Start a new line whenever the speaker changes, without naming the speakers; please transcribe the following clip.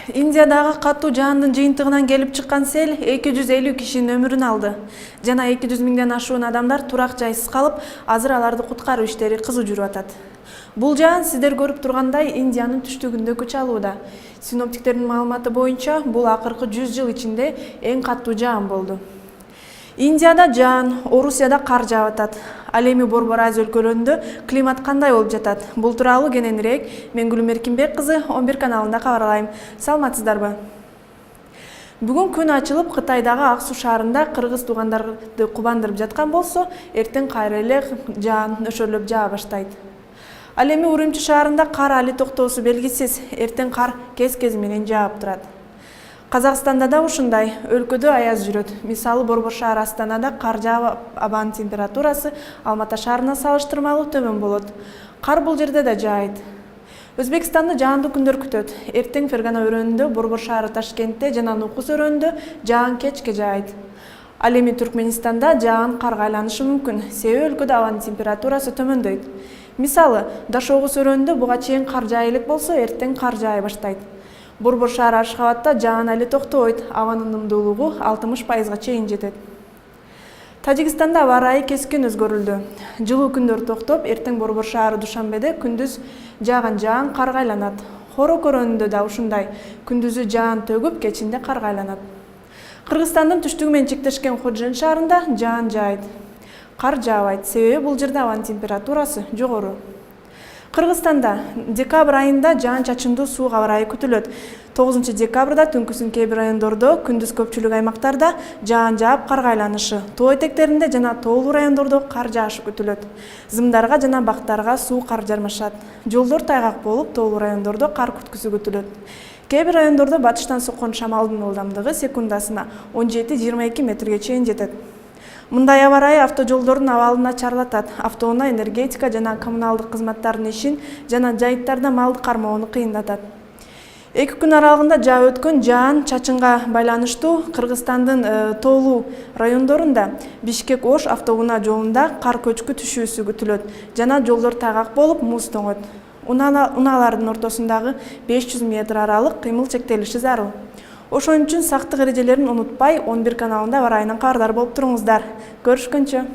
Индиядагы катуу жаандын жыйынтыгынан келип чыккан сел 250 кишинин өмүрүн алды. Жана 200 миңден ашуун адамдар турак жайсыз калып, азыр аларды куткаруу иштери кызуу жүрүп атат. Бул жаан сиздер көрүп тургандай Индиянын түштүгүндө күч алууда. Синоптиктердин маалыматы боюнча, бул акыркы 100 жыл ичинде эң катуу жаан болду. Индияда жаан, Орусияда кар жаап атат. Ал эми Борбор Азия өлкөлөрүндө климат кандай болуп жатат? Бул тууралуу кененирээк мен Гүлүм Эркинбек кызы 11 каналында кабарлайм. Саламатсыздарбы? Бүгүн күн ачылып, Кытайдагы Ак Суу шаарында кыргыз туугандарды кубандырып жаткан болсо, эртең кайра эле жаан нөшөрлөп жаа баштайт. Ал эми Урумчи шаарында кар али токтоосу белгисиз. Эртең кар кез-кези менен жаап турат. Казакстанда да ушундай, өлкөдө аяз жүрөт. Мисалы Борбор шаар Астанада кар жаап, абанын температурасы Алмата шаарына салыштырмалуу төмөн болот. Кар бул жерде да жаайт. Өзбекстанда жаандуу күндөр күтөт. Эртең Фергана өрөөнүндө, Борбор шаары Ташкентте жана Нукус өрөөнүндө жаан кечке жаайт. Ал эми Түркменистанда жаан карга айланышы мүмкүн. Себеби өлкөдө абанын температурасы төмөндөйт. Мисалы, Дашогус өрөөнүндө буга чейин кар жаа элек болсо, эртең кар жаай баштайт. Борбор шаары Ашхабадта жаан али токтобойт, абанын ымдуулугу 60%га чейин жетет. Тажикстанда аба ырайы кескин өзгөрүлдү. Жылуу күндөр токтоп, эртең Борбор шаары Душанбеде күндүз жааган жаан карга айланат. Хорок өрөөнүндө да ушундай, күндүзү жаан төгүп, кечинде карга айланат. Кыргызстандын түштүгү менен чектешкен Ходжент шаарында жаан жаайт. Кар жаабайт, себеби бул жерде абанын температурасы жогору. Кыргызстанда декабрь айында жаан-чачындуу суук аба ырайы күтүлөт. 9 декабрда түнкүсүн кээ бир райондордо, күндүз көпчүлүк аймактарда жаан жаап карга айланышы, тоо этектеринде жана тоолуу райондордо кар жаашы күтүлөт. Зымдарга жана бактарга суу кар жармашат. Жолдор тайгак болуп, тоолуу райондордо кар күткүсү күтүлөт. Кээ бир райондордо батыштан соккон шамалдын ылдамдыгы секундасына 17-22 метрге чейин жетет. Мындай аба ырайы автожолдордун абалын начарлатат, автоунаа, энергетика жана коммуналдык кызматтардын ишин жана жайыттарда малды кармоону кыйындатат. 2 күн аралыгында жаап өткөн жаан-чачынга байланыштуу Кыргызстандын тоолуу райондорунда Бишкек-Ош автоунаа жолунда кар көчкү түшүүсү күтүлөт жана жолдор тайгак болуп, муз тоңот. Унаалардын ортосундагы 500 метр аралык кыймыл чектелиши зарыл. Ошон үчүн сактык эрежелерин унутпай 11 каналында аба ырайынан кабардар болуп туруңуздар. Көрүшкөнчө.